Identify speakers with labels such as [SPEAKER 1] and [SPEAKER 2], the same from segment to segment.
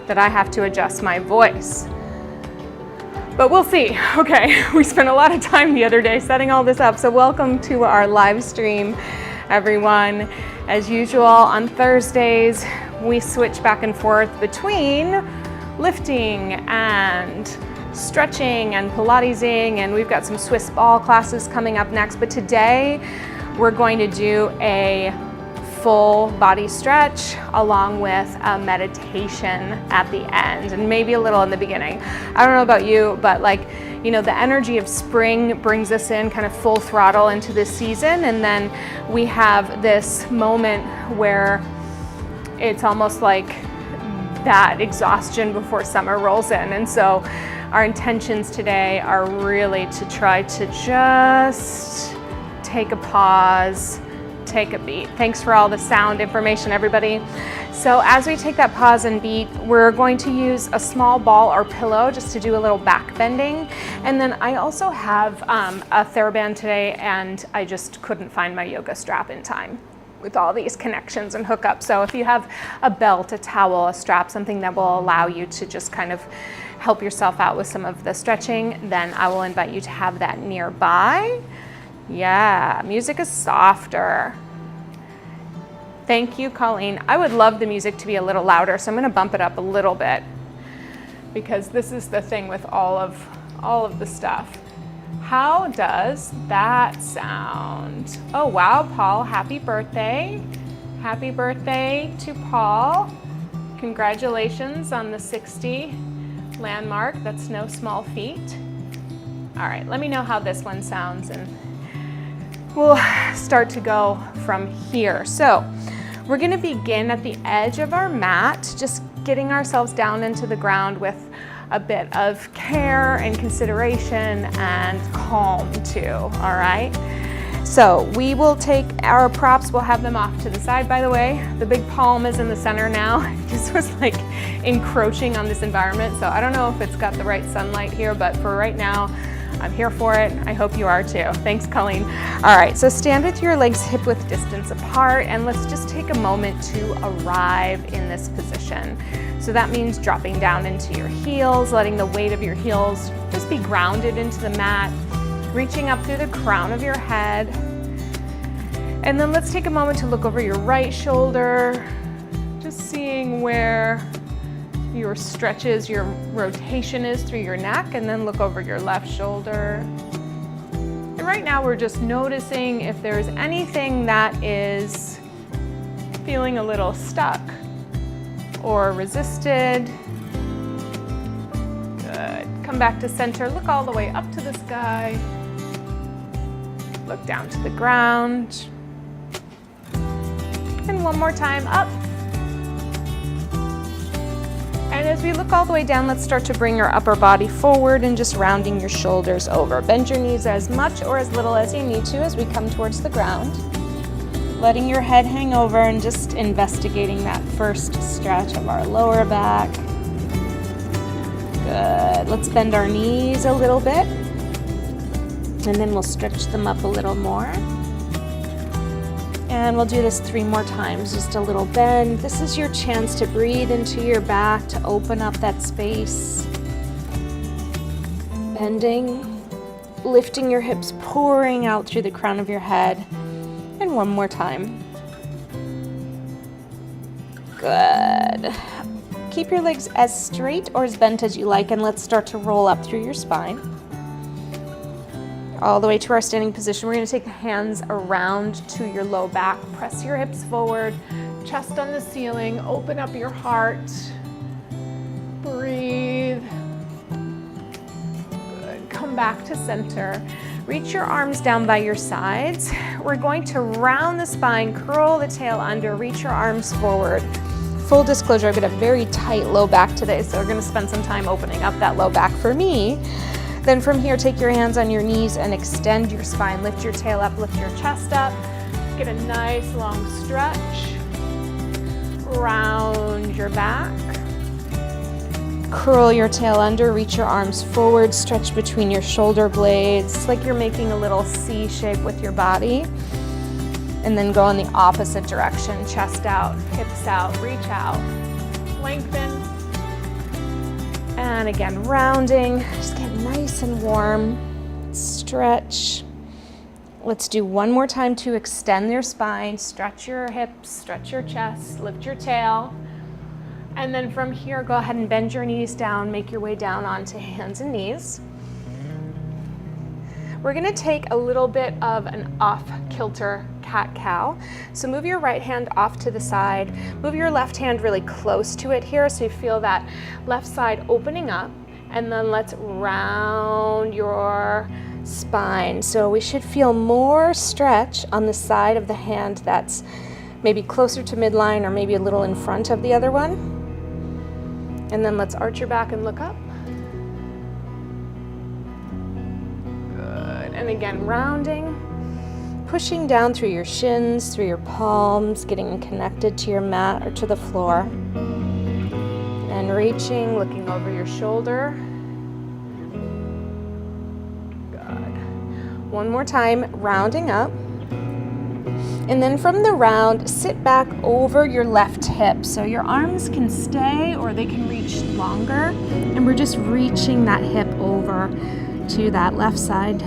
[SPEAKER 1] that I have to adjust my voice. But we'll see. Okay, we spent a lot of time the other day setting all this up, so welcome to our live stream, everyone. As usual, on Thursdays, we switch back and forth between lifting and stretching and Pilatesing, and we've got some Swiss ball classes coming up next. But today, we're going to do a full body stretch along with a meditation at the end, and maybe a little in the beginning. I don't know about you, but the energy of spring brings us in kind of full throttle into this season, and then we have this moment where it's almost like that exhaustion before summer rolls in. And so our intentions today are really to try to just take a pause, take a beat. Thanks for all the sound information, everybody. So as we take that pause and beat, we're going to use a small ball or pillow just to do a little back bending. And then I also have a TheraBand today, and I just couldn't find my yoga strap in time with all these connections and hookups. So if you have a belt, a towel, a strap, something that will allow you to just kind of help yourself out with some of the stretching, then I will invite you to have that nearby. Yeah, music is softer. Thank you, Colleen. I would love the music to be a little louder, so I'm gonna bump it up a little bit, because this is the thing with all of the stuff. How does that sound? Oh wow, Paul, happy birthday. Happy birthday to Paul. Congratulations on the 60 landmark. That's no small feat. All right, let me know how this one sounds, and we'll start to go from here. So we're gonna begin at the edge of our mat, just getting ourselves down into the ground with a bit of care and consideration and calm too, all right? So we will take our props, we'll have them off to the side, by the way. The big palm is in the center now. This was like encroaching on this environment, so I don't know if it's got the right sunlight here, but for right now, I'm here for it. I hope you are too. Thanks, Colleen. All right, so stand with your legs hip-width distance apart, and let's just take a moment to arrive in this position. So that means dropping down into your heels, letting the weight of your heels just be grounded into the mat, reaching up through the crown of your head. And then let's take a moment to look over your right shoulder, just seeing where your stretches, your rotation is through your neck, and then look over your left shoulder. And right now we're just noticing if there's anything that is feeling a little stuck or resisted. Good. Come back to center, look all the way up to the sky. Look down to the ground. And one more time up. And as we look all the way down, let's start to bring your upper body forward and just rounding your shoulders over. Bend your knees as much or as little as you need to as we come towards the ground. Letting your head hang over and just investigating that first stretch of our lower back. Good. Let's bend our knees a little bit, and then we'll stretch them up a little more. And we'll do this 3 more times, just a little bend. This is your chance to breathe into your back, to open up that space. Bending, lifting your hips, pouring out through the crown of your head. And one more time. Good. Keep your legs as straight or as bent as you like, and let's start to roll up through your spine. All the way to our standing position. We're going to take the hands around to your low back. Press your hips forward, chest on the ceiling, open up your heart. Breathe. Good. Come back to center. Reach your arms down by your sides. We're going to round the spine, curl the tail under, reach your arms forward. Full disclosure, I've got a very tight low back today, so we're going to spend some time opening up that low back for me. Then from here, take your hands on your knees and extend your spine. Lift your tail up, lift your chest up. Get a nice long stretch. Round your back. Curl your tail under, reach your arms forward, stretch between your shoulder blades. It's like you're making a little C shape with your body. And then go in the opposite direction, chest out, hips out, reach out. Lengthen, And again, rounding, just get nice and warm, stretch. Let's do one more time to extend your spine, stretch your hips, stretch your chest, lift your tail. And then from here, go ahead and bend your knees down, make your way down onto hands and knees. We're gonna take a little bit of an off-kilter cat-cow. So move your right hand off to the side, move your left hand really close to it here so you feel that left side opening up, and then let's round your spine. So we should feel more stretch on the side of the hand that's maybe closer to midline or maybe a little in front of the other one. And then let's arch your back and look up. Good. And again, rounding, pushing down through your shins, through your palms, getting connected to your mat or to the floor. And reaching, looking over your shoulder. Good. One more time, rounding up. And then from the round, sit back over your left hip. So your arms can stay or they can reach longer. And we're just reaching that hip over to that left side,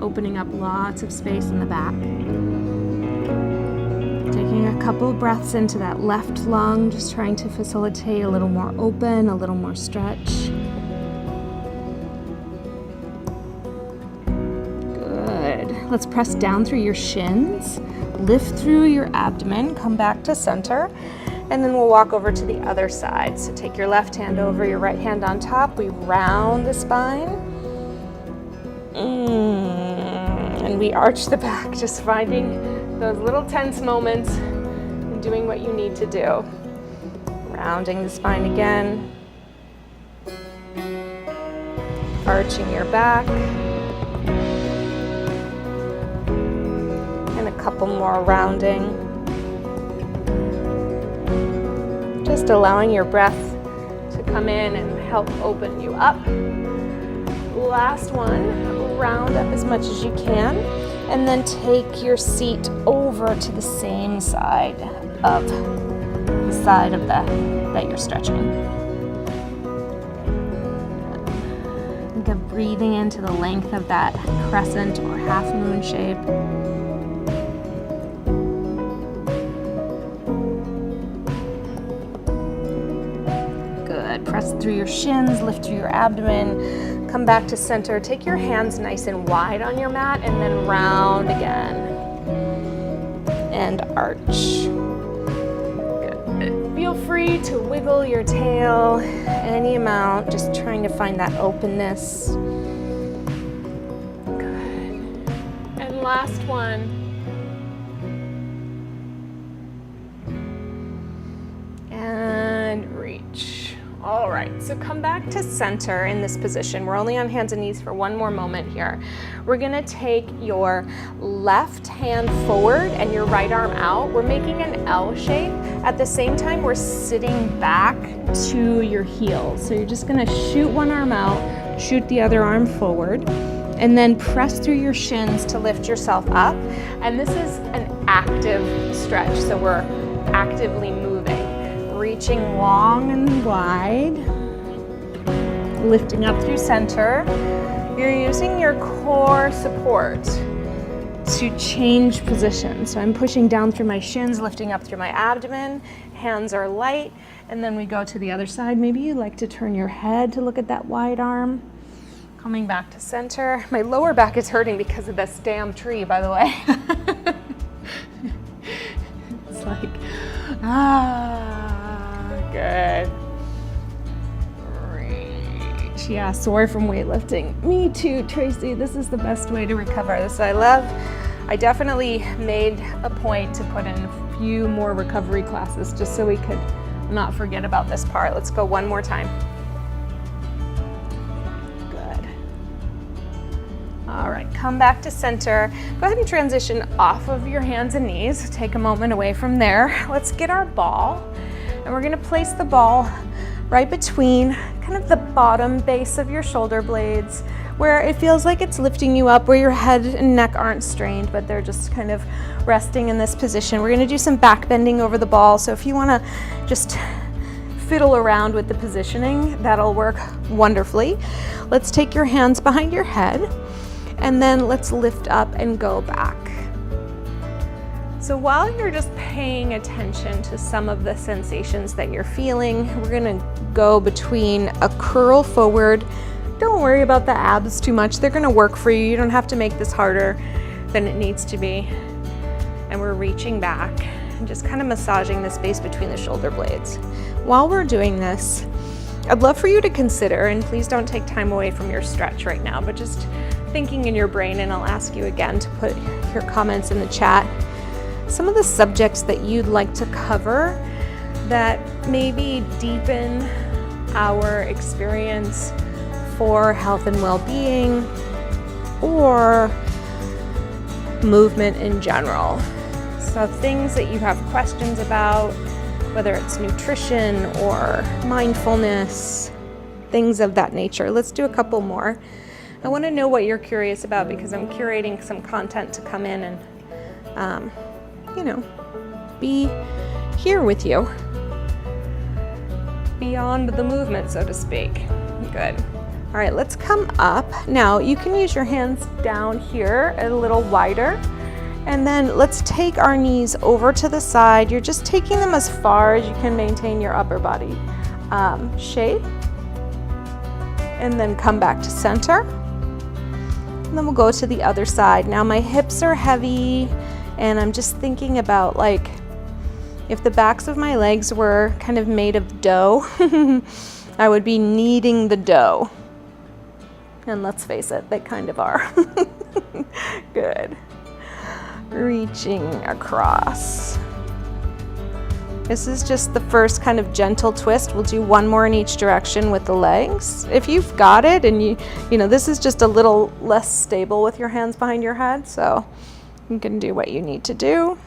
[SPEAKER 1] opening up lots of space in the back. Taking a couple of breaths into that left lung, just trying to facilitate a little more open, a little more stretch. Good. Let's press down through your shins. Lift through your abdomen, come back to center, and then we'll walk over to the other side. So take your left hand over, your right hand on top. We round the spine. And we arch the back, just finding those little tense moments and doing what you need to do. Rounding the spine again. Arching your back. Couple more rounding. Just allowing your breath to come in and help open you up. Last one, round up as much as you can, and then take your seat over to the same side of that you're stretching. Think of breathing into the length of that crescent or half moon shape. Press through your shins, lift through your abdomen, come back to center. Take your hands nice and wide on your mat and then round again. And arch. Good. Feel free to wiggle your tail any amount, just trying to find that openness. Good. And last one. And reach. All right, so come back to center in this position. We're only on hands and knees for one more moment here. We're gonna take your left hand forward and your right arm out. We're making an L shape. At the same time, we're sitting back to your heels. So you're just gonna shoot one arm out, shoot the other arm forward, and then press through your shins to lift yourself up. And this is an active stretch, so we're actively moving. Reaching long and wide, lifting up through center. You're using your core support to change position. So I'm pushing down through my shins, lifting up through my abdomen, hands are light, and then we go to the other side. Maybe you like to turn your head to look at that wide arm. Coming back to center. My lower back is hurting because of this damn tree, by the way. It's like, good. Reach. Yeah, sore from weightlifting. Me too, Tracy. This is the best way to recover. This I definitely made a point to put in a few more recovery classes just so we could not forget about this part. Let's go one more time. Good. All right, come back to center. Go ahead and transition off of your hands and knees. Take a moment away from there. Let's get our ball. And we're gonna place the ball right between kind of the bottom base of your shoulder blades, where it feels like it's lifting you up, where your head and neck aren't strained, but they're just kind of resting in this position. We're gonna do some back bending over the ball. So if you wanna just fiddle around with the positioning, that'll work wonderfully. Let's take your hands behind your head, and then let's lift up and go back. So while you're just paying attention to some of the sensations that you're feeling, we're gonna go between a curl forward. Don't worry about the abs too much. They're gonna work for you. You don't have to make this harder than it needs to be. And we're reaching back and just kind of massaging the space between the shoulder blades. While we're doing this, I'd love for you to consider, and please don't take time away from your stretch right now, but just thinking in your brain, and I'll ask you again to put your comments in the chat, some of the subjects that you'd like to cover that maybe deepen our experience for health and well-being or movement in general. So things that you have questions about, whether it's nutrition or mindfulness, things of that nature. Let's do a couple more. I want to know what you're curious about because I'm curating some content to come in and be here with you beyond the movement, so to speak. Good. All right, let's come up. Now you can use your hands down here a little wider, and then let's take our knees over to the side. You're just taking them as far as you can maintain your upper body shape, and then come back to center, and then we'll go to the other side. Now my hips are heavy, and I'm just thinking about, like, if the backs of my legs were kind of made of dough, I would be kneading the dough. And let's face it, they kind of are. Good. Reaching across. This is just the first kind of gentle twist. We'll do one more in each direction with the legs. If you've got it, and you know, this is just a little less stable with your hands behind your head, so you can do what you need to do.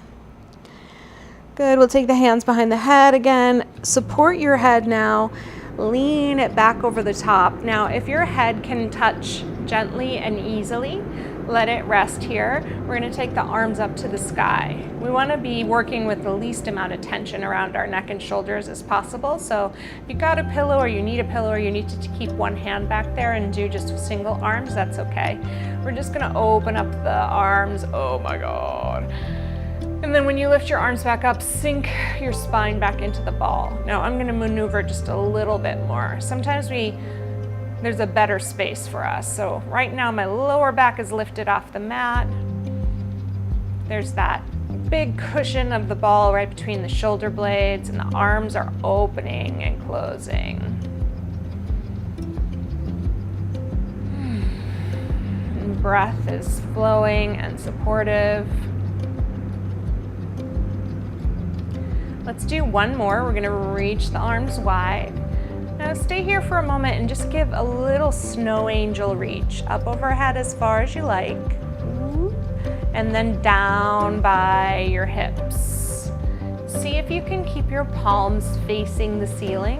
[SPEAKER 1] Good. We'll take the hands behind the head again. Support your head now. Lean it back over the top. Now, if your head can touch gently and easily, let it rest here. We're going to take the arms up to the sky. We want to be working with the least amount of tension around our neck and shoulders as possible. So if you've got a pillow, or you need a pillow, or you need to keep one hand back there and do just single arms, that's okay. We're just going to open up the arms. Oh my God. And then when you lift your arms back up, sink your spine back into the ball. Now I'm going to maneuver just a little bit more. Sometimes there's a better space for us. So right now my lower back is lifted off the mat. There's that big cushion of the ball right between the shoulder blades, and the arms are opening and closing. And breath is flowing and supportive. Let's do one more. We're gonna reach the arms wide. Now stay here for a moment and just give a little snow angel reach up overhead as far as you like, and then down by your hips. See if you can keep your palms facing the ceiling.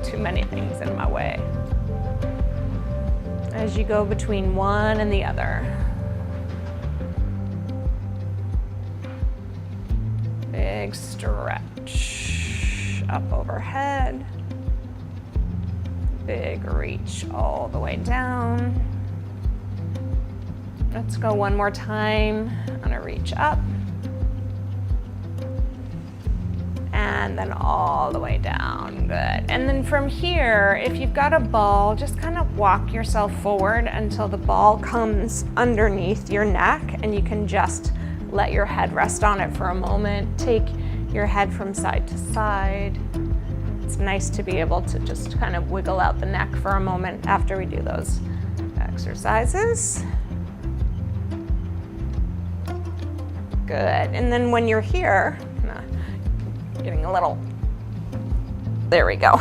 [SPEAKER 1] Too many things in my way. As you go between one and the other. Big stretch up overhead. Big reach all the way down. Let's go one more time on a reach up. And then all the way down. Good. And then from here, if you've got a ball, just kind of walk yourself forward until the ball comes underneath your neck, and you can just let your head rest on it for a moment. Take your head from side to side. It's nice to be able to just kind of wiggle out the neck for a moment after we do those exercises. Good. And then when you're here, getting a little, there we go.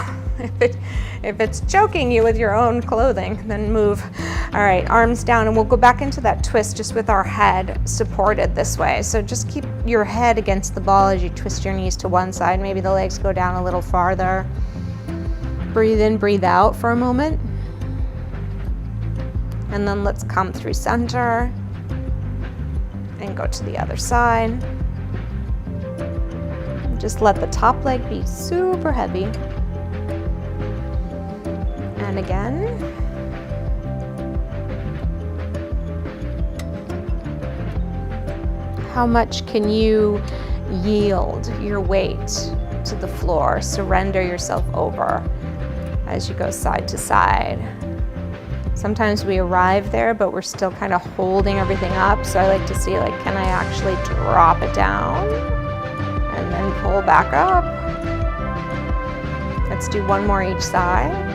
[SPEAKER 1] If it's choking you with your own clothing, then move. All right, arms down, and we'll go back into that twist just with our head supported this way. So just keep your head against the ball as you twist your knees to one side. Maybe the legs go down a little farther. Breathe in, breathe out for a moment. And then let's come through center and go to the other side.
[SPEAKER 2] Just let the top leg be super heavy. And again. How much can you yield your weight to the floor? Surrender yourself over as you go side to side. Sometimes we arrive there, but we're still kind of holding everything up. So I like to see, like, can I actually drop it down and then pull back up? Let's do one more each side.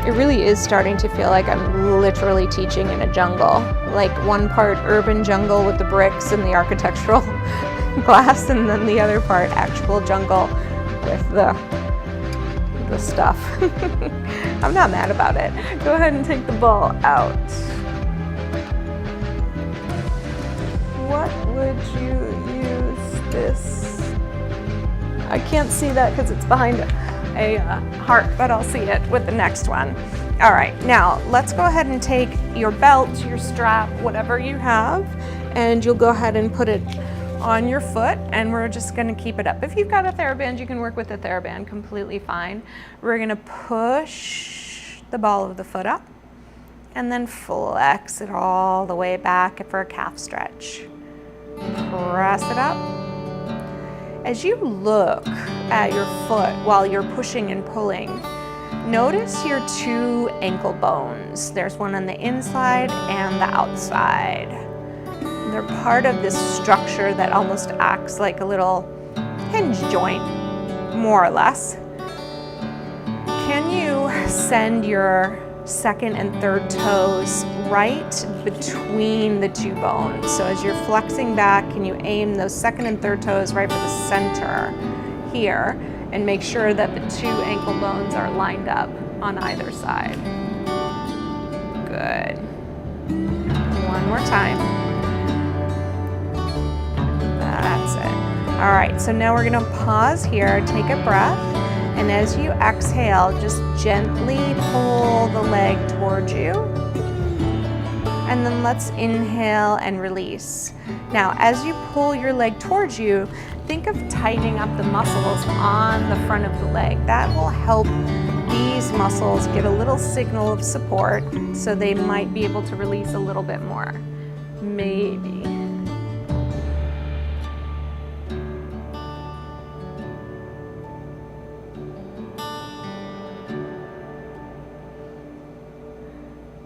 [SPEAKER 2] It really is starting to feel like I'm literally teaching in a jungle, like one part urban jungle with the bricks and the architectural glass, and then the other part actual jungle with the stuff. I'm not mad about it. Go ahead and take the ball out. What would you use this? I can't see that because it's behind a heart, but I'll see it with the next one. All right, now let's go ahead and take your belt, your strap, whatever you have, and you'll go ahead and put it on your foot, and we're just gonna keep it up. If you've got a TheraBand, you can work with the TheraBand, completely fine. We're gonna push the ball of the foot up and then flex it all the way back for a calf stretch. Press it up. As you look at your foot while you're pushing and pulling, notice your two ankle bones. There's one on the inside and the outside. They're part of this structure that almost acts like a little hinge joint, more or less. Can you send your second and third toes right between the two bones? So as you're flexing back, can you aim those second and third toes right for the center here and make sure that the two ankle bones are lined up on either side? Good. One more time. That's it. All right, so now we're gonna pause here, take a breath, and as you exhale, just gently pull the leg towards you. And then let's inhale and release. Now, as you pull your leg towards you, think of tightening up the muscles on the front of the leg. That will help these muscles get a little signal of support, so they might be able to release a little bit more. Maybe.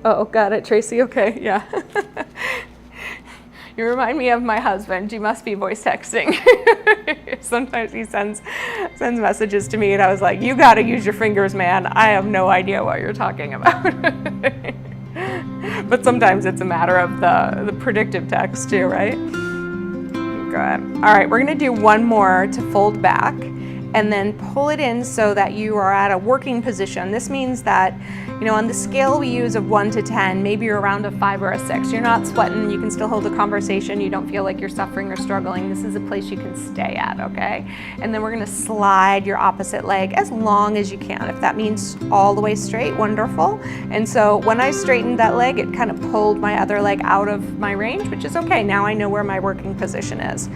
[SPEAKER 2] Oh, got it, Tracy, okay, yeah. You remind me of my husband. You must be voice texting. Sometimes he sends messages to me and I was like, you gotta use your fingers, man. I have no idea what you're talking about. But sometimes it's a matter of the predictive text too, right? Good. All right, we're gonna do one more to fold back and then pull it in so that you are at a working position. This means that, you know, on the scale we use of 1 to 10, maybe you're around a 5 or a 6. You're not sweating, you can still hold a conversation, you don't feel like you're suffering or struggling. This is a place you can stay at, okay? And then we're gonna slide your opposite leg as long as you can. If that means all the way straight, wonderful. And so when I straightened that leg, it kind of pulled my other leg out of my range, which is okay. Now I know where my working position is.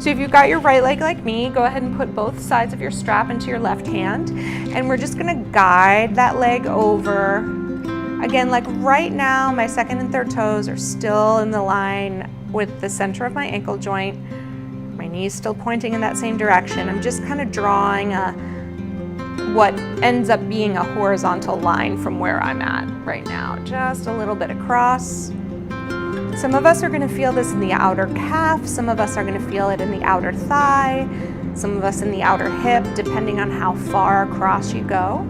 [SPEAKER 2] So if you've got your right leg like me, go ahead and put both sides of your strap into your left hand, and we're just gonna guide that leg over. Again, like right now, my second and third toes are still in the line with the center of my ankle joint. My knee's still pointing in that same direction. I'm just kind of drawing what ends up being a horizontal line from where I'm at right now. Just a little bit across. Some of us are gonna feel this in the outer calf. Some of us are gonna feel it in the outer thigh. Some of us in the outer hip, depending on how far across you go.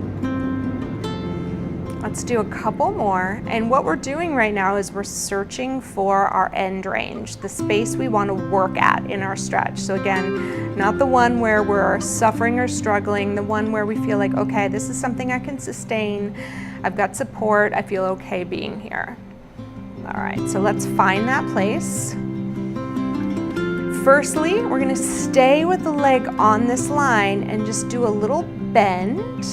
[SPEAKER 2] Let's do a couple more. And what we're doing right now is we're searching for our end range, the space we want to work at in our stretch. So again, not the one where we're suffering or struggling, the one where we feel like, okay, this is something I can sustain. I've got support. I feel okay being here. All right, so let's find that place. Firstly, we're gonna stay with the leg on this line and just do a little bend.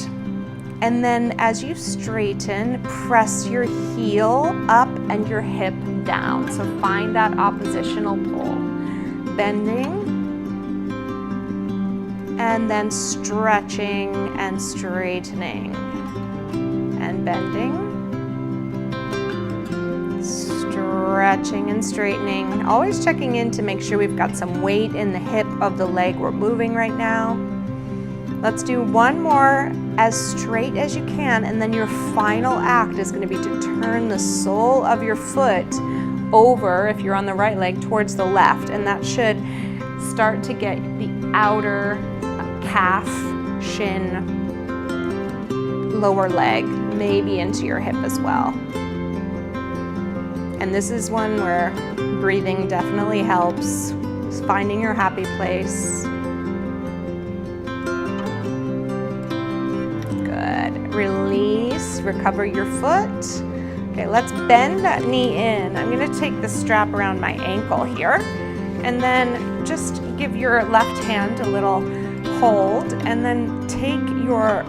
[SPEAKER 2] And then as you straighten, press your heel up and your hip down. So find that oppositional pull. Bending and then stretching and straightening and bending, stretching and straightening, always checking in to make sure we've got some weight in the hip of the leg we're moving right now. Let's do one more as straight as you can, and then your final act is going to be to turn the sole of your foot over, if you're on the right leg, towards the left, and that should start to get the outer calf, shin, lower leg, maybe into your hip as well. And this is one where breathing definitely helps. Just finding your happy place. Good. Release, recover your foot. Okay, let's bend that knee in. I'm gonna take the strap around my ankle here, and then just give your left hand a little hold, and then take your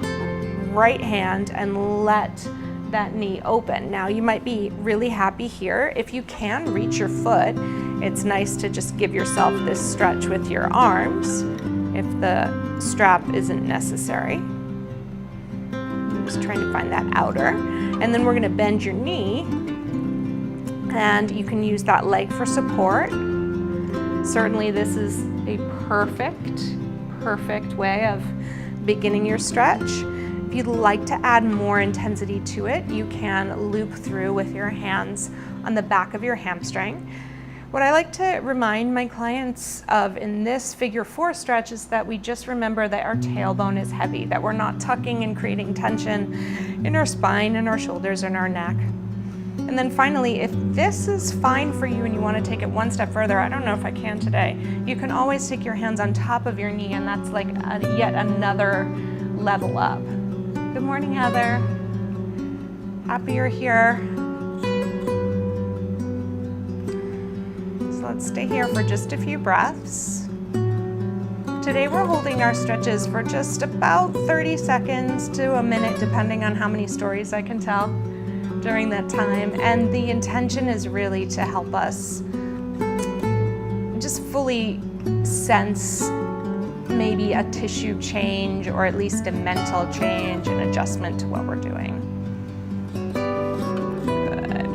[SPEAKER 2] right hand and let that knee open. Now you might be really happy here. If you can reach your foot, it's nice to just give yourself this stretch with your arms if the strap isn't necessary. I'm just trying to find that outer. And then we're gonna bend your knee, and you can use that leg for support. Certainly this is a perfect way of beginning your stretch. If you'd like to add more intensity to it, you can loop through with your hands on the back of your hamstring. What I like to remind my clients of in this figure 4 stretch is that we just remember that our tailbone is heavy, that we're not tucking and creating tension in our spine and our shoulders and our neck. And then finally, if this is fine for you and you want to take it one step further, I don't know if I can today, you can always take your hands on top of your knee, and that's like yet another level up. Good morning, Heather. Happy you're here. So let's stay here for just a few breaths. Today we're holding our stretches for just about 30 seconds to a minute, depending on how many stories I can tell during that time. And the intention is really to help us just fully sense maybe a tissue change, or at least a mental change and adjustment to what we're doing. Good.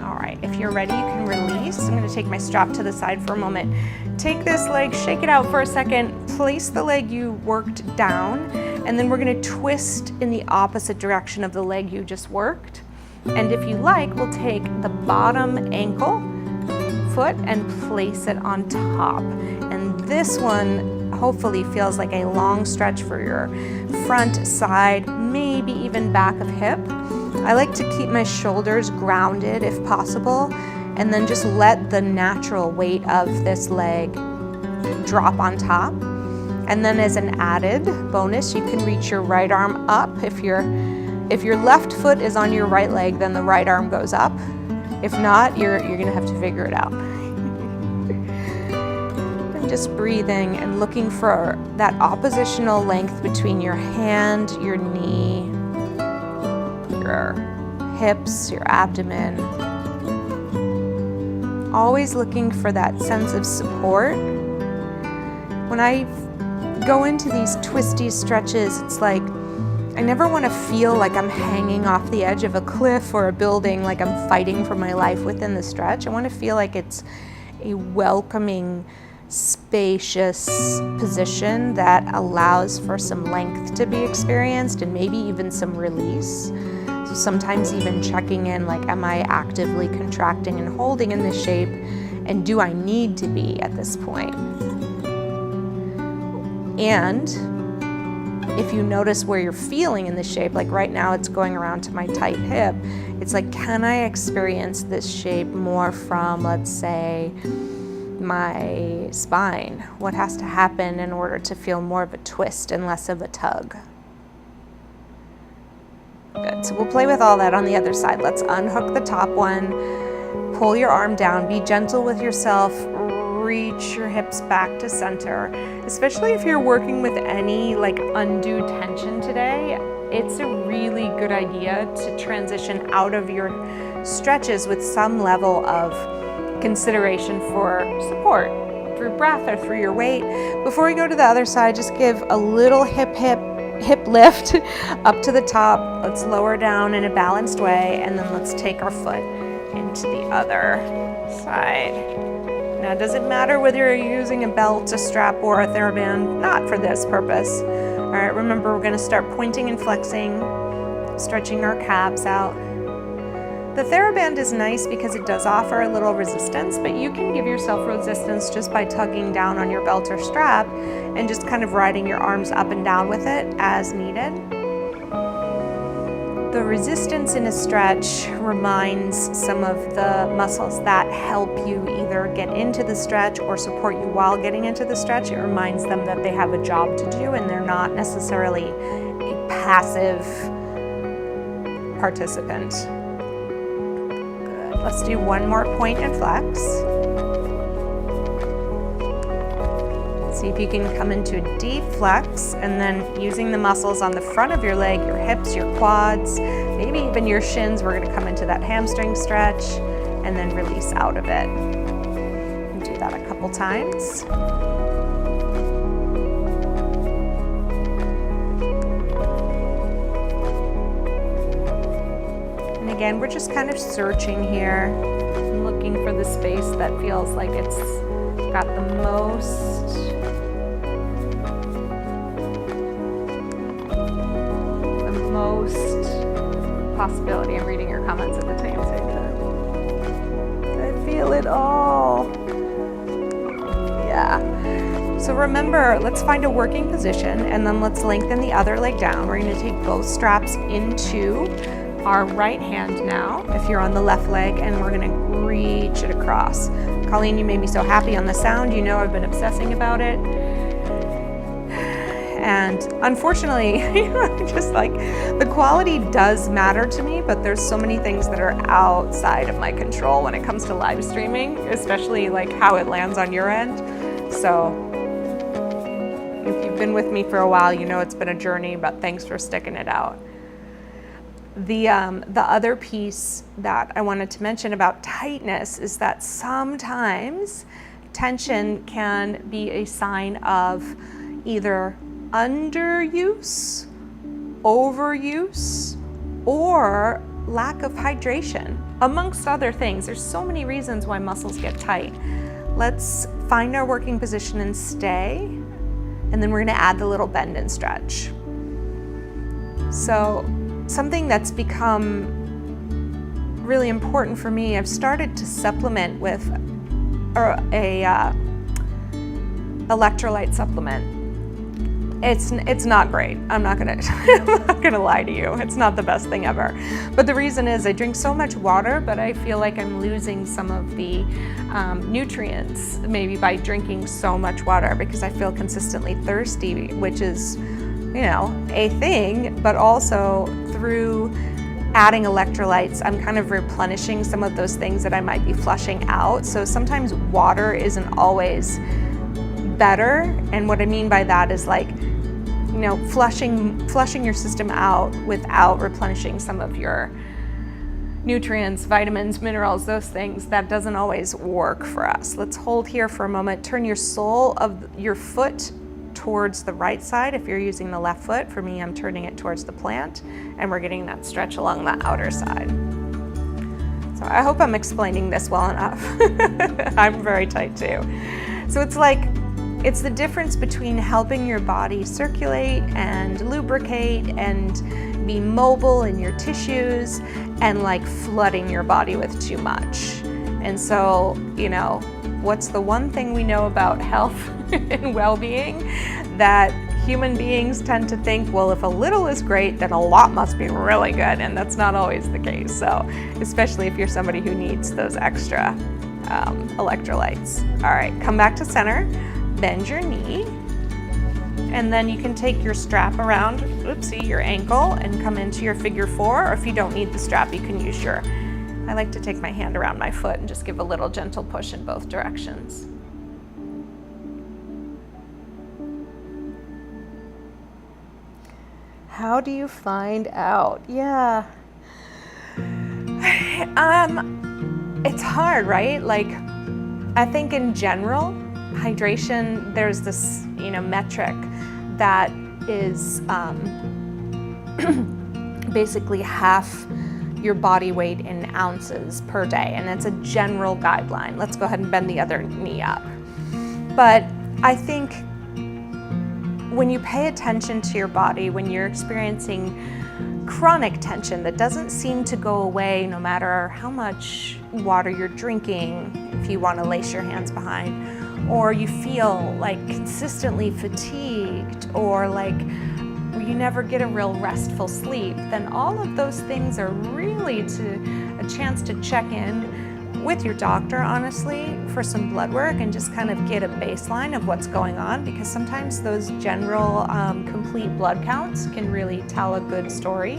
[SPEAKER 2] All right, if you're ready, you can release. I'm going to take my strap to the side for a moment. Take this leg, shake it out for a second, place the leg you worked down, and then we're going to twist in the opposite direction of the leg you just worked. And if you like, we'll take the bottom ankle foot and place it on top. And this one hopefully feels like a long stretch for your front, side, maybe even back of hip. I like to keep my shoulders grounded if possible, and then just let the natural weight of this leg drop on top. And then as an added bonus, you can reach your right arm up. If your left foot is on your right leg, then the right arm goes up. If not, you're gonna have to figure it out. And just breathing and looking for that oppositional length between your hand, your knee, your hips, your abdomen. Always looking for that sense of support. When I go into these twisty stretches, it's like I never want to feel like I'm hanging off the edge of a cliff or a building, like I'm fighting for my life within the stretch. I want to feel like it's a welcoming, spacious position that allows for some length to be experienced and maybe even some release. So sometimes even checking in, like, am I actively contracting and holding in this shape, and do I need to be at this point? And if you notice where you're feeling in the shape, like right now it's going around to my tight hip, it's like, can I experience this shape more from, let's say, my spine? What has to happen in order to feel more of a twist and less of a tug? Good, so we'll play with all that on the other side. Let's unhook the top one, pull your arm down, be gentle with yourself, reach your hips back to center. Especially if you're working with any like undue tension today, it's a really good idea to transition out of your stretches with some level of consideration for support. through breath or through your weight. Before we go to the other side, just give a little hip lift up to the top. Let's lower down in a balanced way, and then let's take our foot into the other side. Now, it doesn't matter whether you're using a belt, a strap, or a TheraBand, not for this purpose. All right, remember, we're gonna start pointing and flexing, stretching our calves out. The TheraBand is nice because it does offer a little resistance, but you can give yourself resistance just by tugging down on your belt or strap and just kind of riding your arms up and down with it as needed. The resistance in a stretch reminds some of the muscles that help you either get into the stretch or support you while getting into the stretch. It reminds them that they have a job to do and they're not necessarily a passive participant. Good. Let's do one more point and flex. See if you can come into a deep flex, and then using the muscles on the front of your leg, your hips, your quads, maybe even your shins, we're gonna come into that hamstring stretch and then release out of it. And do that a couple times. And again, we're just kind of searching here and looking for the space that feels like it's got the most possibility. I'm reading your comments at the same time. I feel it all. Yeah. So remember, let's find a working position and then let's lengthen the other leg down. We're going to take both straps into our right hand now, if you're on the left leg, and we're going to reach it across. Colleen, you made me so happy on the sound. You know I've been obsessing about it. And unfortunately, just like the quality does matter to me, but there's so many things that are outside of my control when it comes to live streaming, especially like how it lands on your end. So if you've been with me for a while, you know it's been a journey, but thanks for sticking it out. The other piece that I wanted to mention about tightness is that sometimes tension can be a sign of either underuse, overuse, or lack of hydration, amongst other things. There's so many reasons why muscles get tight. Let's find our working position and stay, and then we're gonna add the little bend and stretch. So something that's become really important for me, I've started to supplement with a electrolyte supplement. It's not great. I'm not gonna lie to you. It's not the best thing ever. But the reason is I drink so much water, but I feel like I'm losing some of the nutrients maybe by drinking so much water, because I feel consistently thirsty, which is, you know, a thing, but also through adding electrolytes, I'm kind of replenishing some of those things that I might be flushing out. So sometimes water isn't always better. And what I mean by that is, like, you know, flushing your system out without replenishing some of your nutrients, vitamins, minerals, those things, that doesn't always work for us. Let's hold here for a moment. Turn your sole of your foot towards the right side if you're using the left foot. For me, I'm turning it towards the plant, and we're getting that stretch along the outer side. So I hope I'm explaining this well enough. I'm very tight too. So it's the difference between helping your body circulate and lubricate and be mobile in your tissues and like flooding your body with too much. And so, you know, what's the one thing we know about health and well-being? That human beings tend to think, well, if a little is great, then a lot must be really good. And that's not always the case. So, especially if you're somebody who needs those extra electrolytes. All right, come back to center. Bend your knee, and then you can take your strap around, your ankle, and come into your figure four, or if you don't need the strap, you can use I like to take my hand around my foot and just give a little gentle push in both directions. How do you find out? Yeah. It's hard, right? Like, I think in general, hydration, there's this, metric that is basically half your body weight in ounces per day, and it's a general guideline. Let's go ahead and bend the other knee up. But I think when you pay attention to your body, when you're experiencing chronic tension that doesn't seem to go away no matter how much water you're drinking, if you want to lace your hands behind, or you feel like consistently fatigued, or like you never get a real restful sleep, then all of those things are really a chance to check in with your doctor, honestly, for some blood work and just kind of get a baseline of what's going on, because sometimes those general complete blood counts can really tell a good story.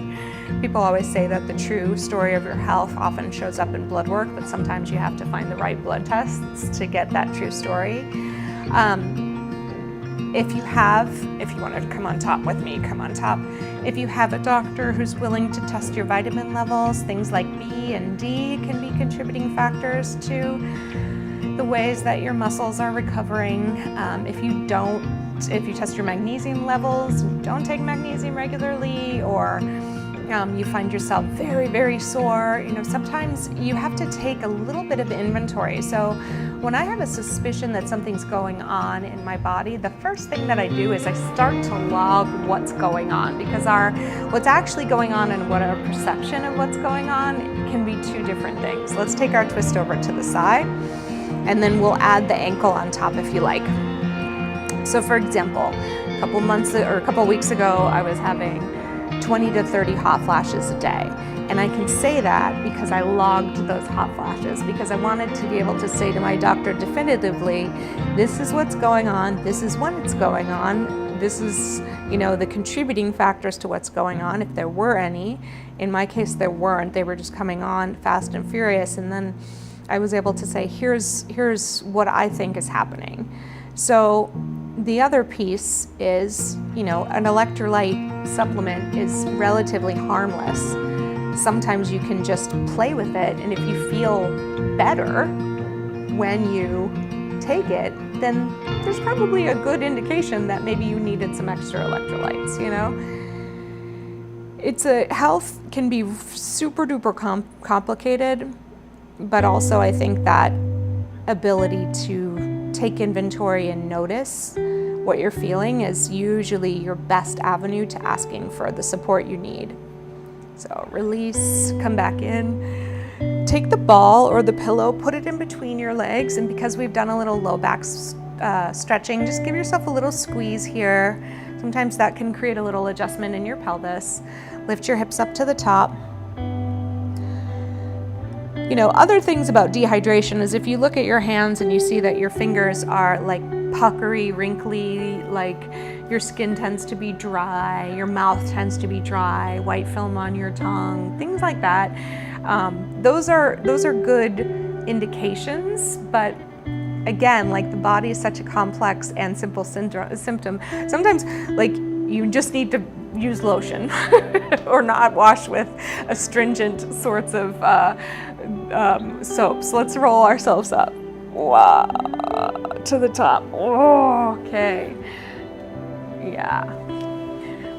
[SPEAKER 2] People always say that the true story of your health often shows up in blood work, but sometimes you have to find the right blood tests to get that true story. If you want to come on top with me, come on top. If you have a doctor who's willing to test your vitamin levels, things like B and D can be contributing factors to the ways that your muscles are recovering. If you test your magnesium levels, don't take magnesium regularly, or you find yourself very, very sore, sometimes you have to take a little bit of inventory. So when I have a suspicion that something's going on in my body, the first thing that I do is I start to log what's going on, because what's actually going on and what our perception of what's going on can be two different things. Let's take our twist over to the side, and then we'll add the ankle on top if you like. So for example, a couple weeks ago, I was having 20 to 30 hot flashes a day. And I can say that because I logged those hot flashes, because I wanted to be able to say to my doctor definitively, this is what's going on, this is when it's going on, this is, the contributing factors to what's going on, if there were any. In my case, there weren't. They were just coming on fast and furious. And then I was able to say, here's what I think is happening. So the other piece is, an electrolyte supplement is relatively harmless. Sometimes you can just play with it, and if you feel better when you take it, then there's probably a good indication that maybe you needed some extra electrolytes, Health can be super duper complicated, but also I think that ability to take inventory and notice what you're feeling is usually your best avenue to asking for the support you need. So release, come back in, take the ball or the pillow, put it in between your legs, and because we've done a little low back stretching, just give yourself a little squeeze here. Sometimes that can create a little adjustment in your pelvis. Lift your hips up to the top. Other things about dehydration is if you look at your hands and you see that your fingers are like puckery, wrinkly, like your skin tends to be dry, your mouth tends to be dry, white film on your tongue, things like that. Those are good indications, but again, like the body is such a complex and simple symptom. Sometimes you just need to use lotion or not wash with astringent sorts of soaps. Let's roll ourselves up. Wow, to the top. Oh, okay. Yeah.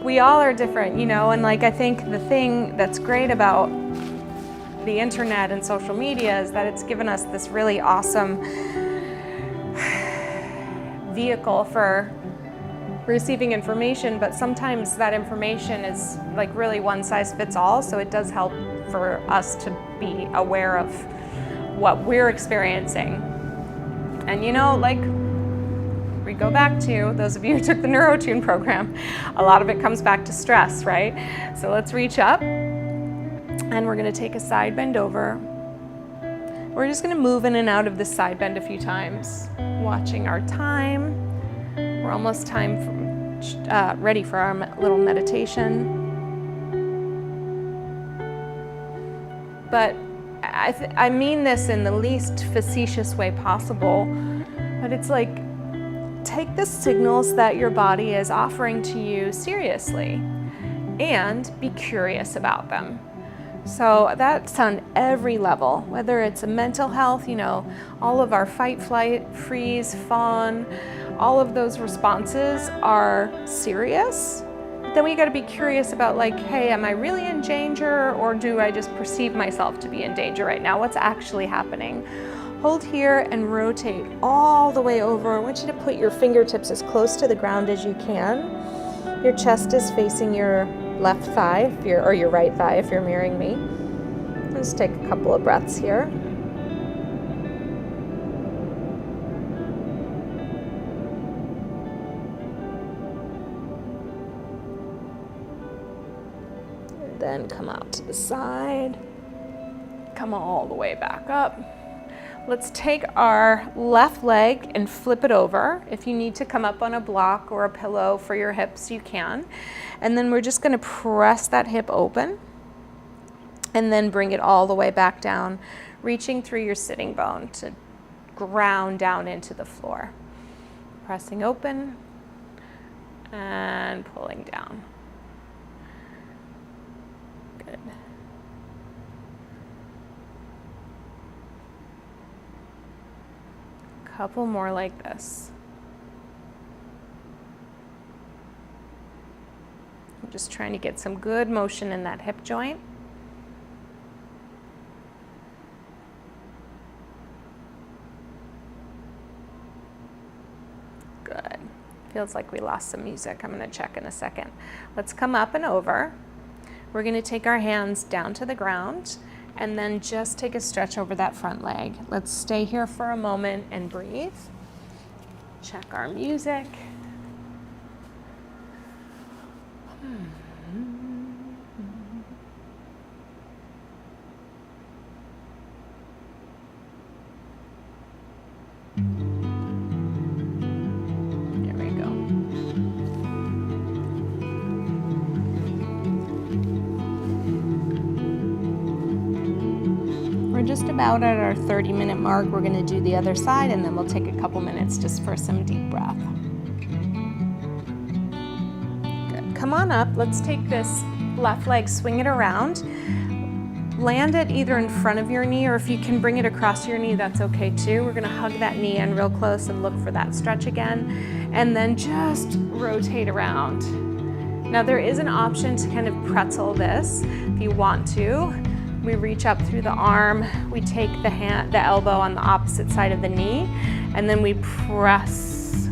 [SPEAKER 2] We all are different, and I think the thing that's great about the internet and social media is that it's given us this really awesome vehicle for receiving information, but sometimes that information is really one size fits all, so it does help for us to be aware of what we're experiencing. And we go back to those of you who took the NeuroTune program, a lot of it comes back to stress, right? So let's reach up, and we're going to take a side bend over. We're just going to move in and out of this side bend a few times, watching our time. We're almost ready for our little meditation. But I mean this in the least facetious way possible, but it's take the signals that your body is offering to you seriously and be curious about them.
[SPEAKER 1] So that's on every level, whether it's a mental health, you know, all of our fight, flight, freeze, fawn, all of those responses are serious. Then we got to be curious about like, hey, am I really in danger, or do I just perceive myself to be in danger right now? What's actually happening? Hold here and rotate all the way over. I want you to put your fingertips as close to the ground as you can. Your chest is facing your left thigh, or your right thigh if you're mirroring me. Let's take a couple of breaths here. Then come out to the side, come all the way back up. Let's take our left leg and flip it over. If you need to come up on a block or a pillow for your hips, you can. And then we're just gonna press that hip open and then bring it all the way back down, reaching through your sitting bone to ground down into the floor. Pressing open and pulling down. Good. Couple more like this. I'm just trying to get some good motion in that hip joint. Good. Feels like we lost some music. I'm going to check in a second. Let's come up and over. We're going to take our hands down to the ground and then just take a stretch over that front leg. Let's stay here for a moment and breathe. Check our music. There we go. We're just about at our 30-minute mark. We're going to do the other side, and then we'll take a couple minutes just for some deep breath. Good. Come on up. Let's take this left leg, swing it around. Land it either in front of your knee, or if you can bring it across your knee, that's okay too. We're going to hug that knee in real close and look for that stretch again, and then just rotate around. Now there is an option to kind of pretzel this if you want to. We reach up through the arm, we take the elbow on the opposite side of the knee, and then we press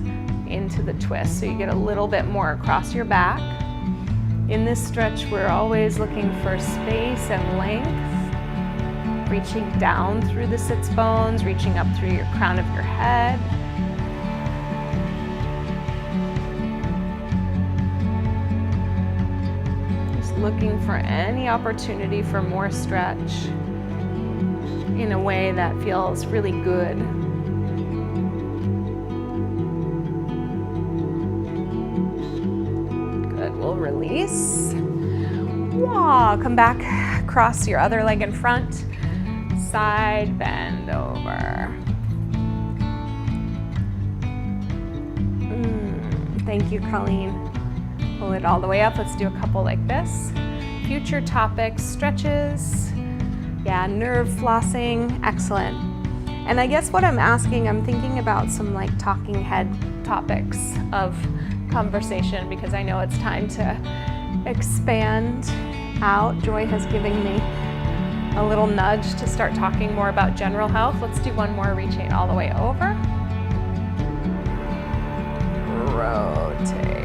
[SPEAKER 1] into the twist so you get a little bit more across your back. In this stretch, we're always looking for space and length, reaching down through the sits bones, reaching up through your crown of your head. Looking for any opportunity for more stretch in a way that feels really good. Good, we'll release. Wah, come back, cross your other leg in front, side bend over. Thank you, Colleen. Pull it all the way up. Let's do a couple like this. Future topics, stretches. Yeah, nerve flossing, excellent. And I guess what I'm asking, I'm thinking about some like talking head topics of conversation, because I know it's time to expand out. Joy has given me a little nudge to start talking more about general health. Let's do one more, reaching all the way over. Rotate.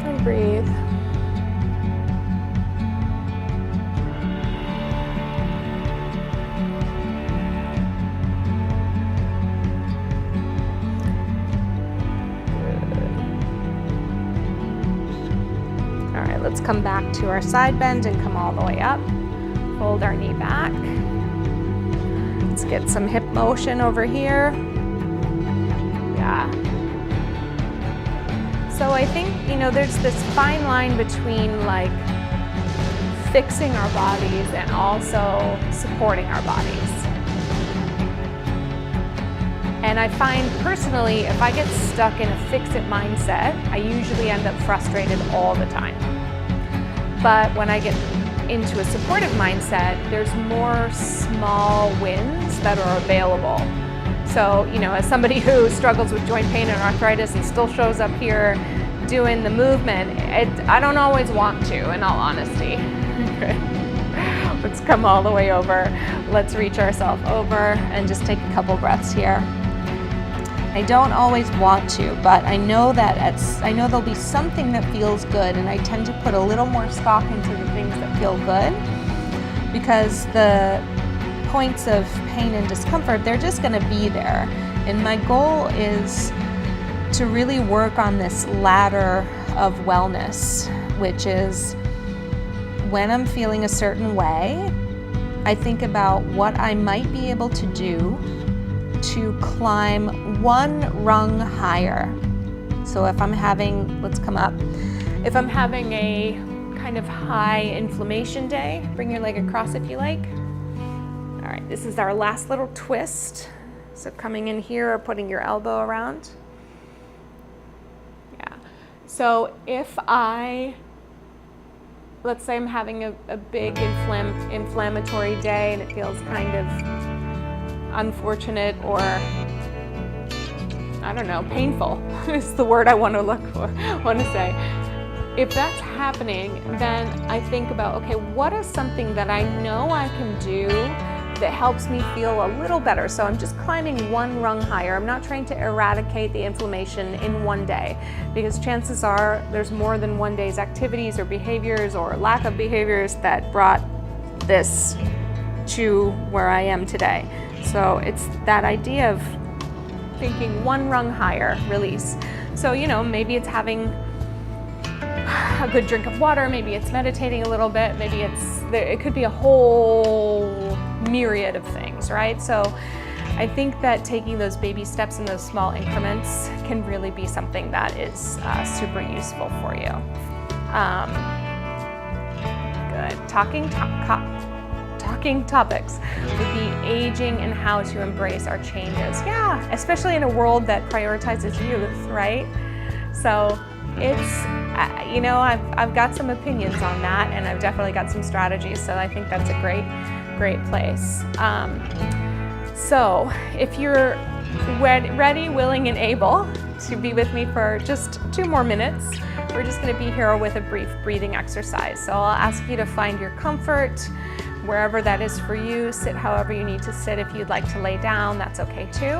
[SPEAKER 1] And breathe. All right, let's come back to our side bend and come all the way up. Fold our knee back. Let's get some hip motion over here. Yeah. So I think, you know, there's this fine line between like fixing our bodies and also supporting our bodies. And I find personally, if I get stuck in a fix-it mindset, I usually end up frustrated all the time. But when I get into a supportive mindset, there's more small wins that are available. So, you know, as somebody who struggles with joint pain and arthritis and still shows up here doing the movement, I don't always want to, in all honesty. Let's come all the way over. Let's reach ourselves over and just take a couple breaths here. I don't always want to, but I know I know there'll be something that feels good, and I tend to put a little more stock into the things that feel good, because the points of pain and discomfort, they're just going to be there. And my goal is to really work on this ladder of wellness, which is when I'm feeling a certain way, I think about what I might be able to do to climb one rung higher. So if I'm having, let's come up, if I'm having a kind of high inflammation day, bring your leg across if you like. All right, this is our last little twist. So coming in here or putting your elbow around. Yeah, so if let's say I'm having a big inflammatory day and it feels kind of unfortunate, or I don't know, painful is the word I want to say. If that's happening, then I think about, okay, what is something that I know I can do that helps me feel a little better? So I'm just climbing one rung higher. I'm not trying to eradicate the inflammation in one day, because chances are there's more than one day's activities or behaviors or lack of behaviors that brought this to where I am today. So it's that idea of thinking one rung higher, release. So, you know, maybe it's having a good drink of water, maybe it's meditating a little bit, maybe it could be a whole myriad of things, right? So I think that taking those baby steps in those small increments can really be something that is super useful for you. Good. Talking topics would be aging and how to embrace our changes. Yeah, especially in a world that prioritizes youth, right? So it's, you know, I've got some opinions on that, and I've definitely got some strategies. So I think that's a great place. So if you're ready, willing, and able to be with me for just 2 more minutes, we're just going to be here with a brief breathing exercise. So I'll ask you to find your comfort wherever that is for you. Sit however you need to sit. If you'd like to lay down, that's okay too.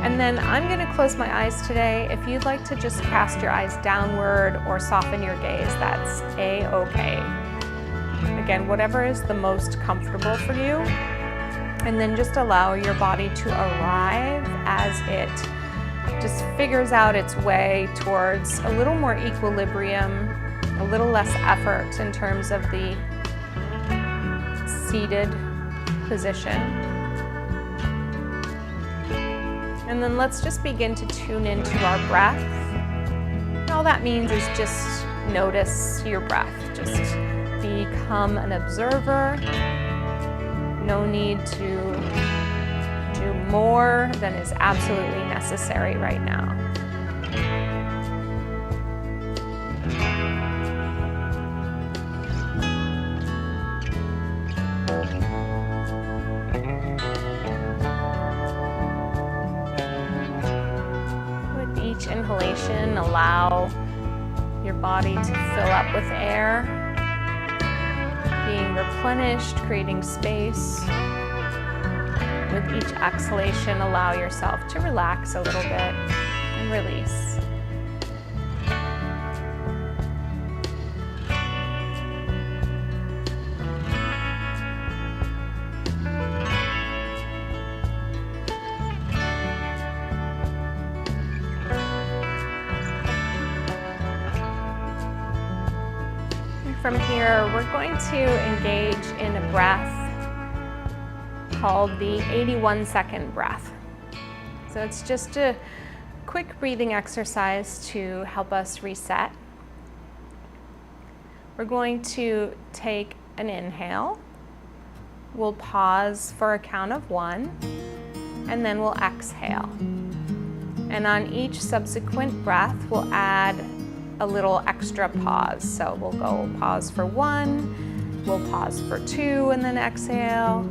[SPEAKER 1] And then I'm going to close my eyes today. If you'd like to just cast your eyes downward or soften your gaze, that's a-okay. Again, whatever is the most comfortable for you. And then just allow your body to arrive as it just figures out its way towards a little more equilibrium, a little less effort in terms of the seated position. And then let's just begin to tune into our breath. And all that means is just notice your breath. Just become an observer. No need to do more than is absolutely necessary right now. With each inhalation, allow your body to fill up with air, being replenished, creating space. With each exhalation, allow yourself to relax a little bit and release. From here, we're going to engage in a breath called the 81-second breath. So it's just a quick breathing exercise to help us reset. We're going to take an inhale. We'll pause for a count of 1, and then we'll exhale. And on each subsequent breath, we'll add a little extra pause. So we'll go pause for 1, we'll pause for 2 and then exhale.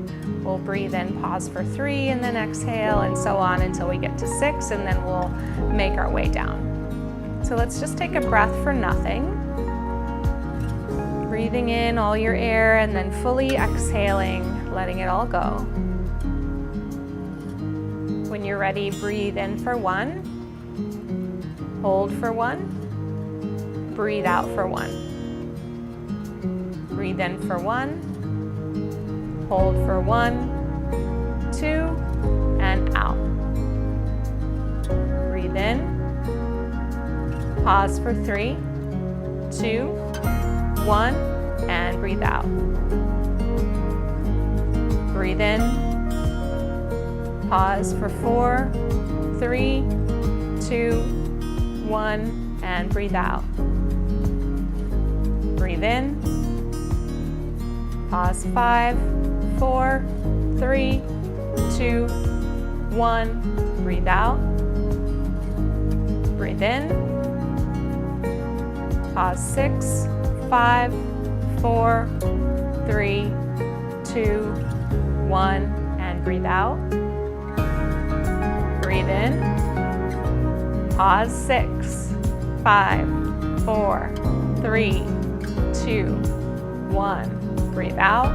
[SPEAKER 1] We'll breathe in, pause for 3 and then exhale, and so on until we get to 6, and then we'll make our way down. So let's just take a breath for nothing. Breathing in all your air and then fully exhaling, letting it all go. When you're ready, breathe in for 1, hold for 1, breathe out for 1. Breathe in for 1, hold for 1, 2, and out. Breathe in, pause for 3, 2, 1, and breathe out. Breathe in, pause for 4, 3, 2, 1, and breathe out. Breathe in, pause 5, 4, 3, 2, 1, breathe out. Breathe in, pause 6, 5, 4, 3, 2, 1, and breathe out. Breathe in, pause 6, 5, 4, 3, 2, 1, breathe out.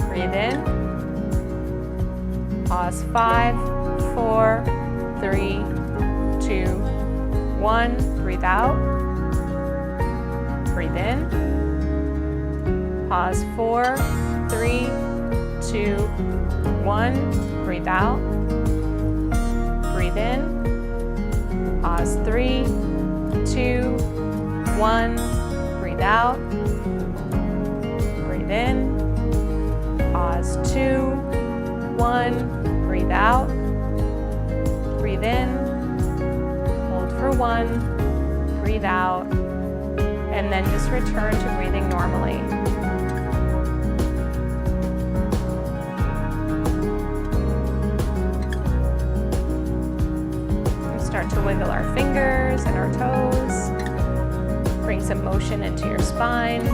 [SPEAKER 1] Breathe in, pause 5, 4, 3, 2, 1, breathe out. Breathe in, pause 4, 3, 2, 1, breathe out. Breathe in, pause 3, 2, 1, breathe out. Breathe in, pause 2, 1, breathe out. Breathe in, hold for 1, breathe out, and then just return to breathing normally. We'll start to wiggle our fingers and our toes. Bring some motion into your spine.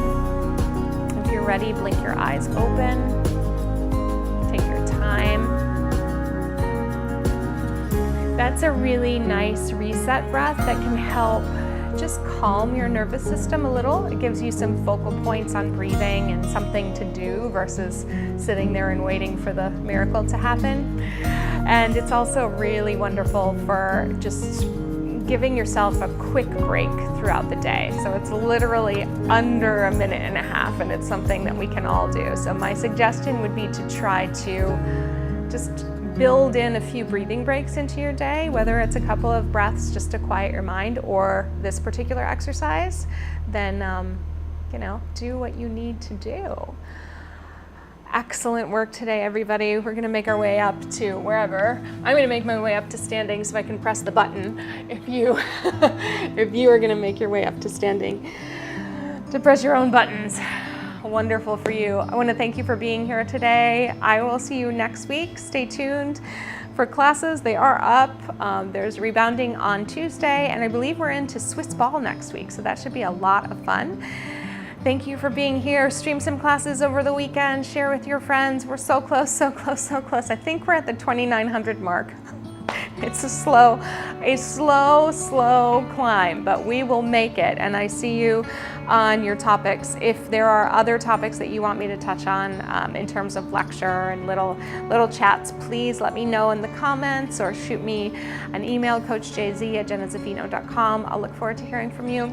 [SPEAKER 1] If you're ready, blink your eyes open. Take your time. That's a really nice reset breath that can help just calm your nervous system a little. It gives you some focal points on breathing and something to do versus sitting there and waiting for the miracle to happen. And it's also really wonderful for just giving yourself a quick break throughout the day. So it's literally under a minute and a half, and it's something that we can all do. So my suggestion would be to try to just build in a few breathing breaks into your day, whether it's a couple of breaths just to quiet your mind or this particular exercise, then do what you need to do. Excellent work today, everybody. We're gonna make our way up to wherever. I'm gonna make my way up to standing so I can press the button if you are gonna make your way up to standing to press your own buttons. Wonderful for you. I want to thank you for being here today. I will see you next week. Stay tuned for classes. They are up. There's rebounding on Tuesday, and I believe we're into Swiss ball next week, so that should be a lot of fun. Thank you for being here. Stream some classes over the weekend. Share with your friends. We're so close, so close, so close. I think we're at the 2,900 mark. It's a slow climb, but we will make it. And I see you on your topics. If there are other topics that you want me to touch on in terms of lecture and little chats, please let me know in the comments or shoot me an email, coachjz@jennazaffino.com. I'll look forward to hearing from you.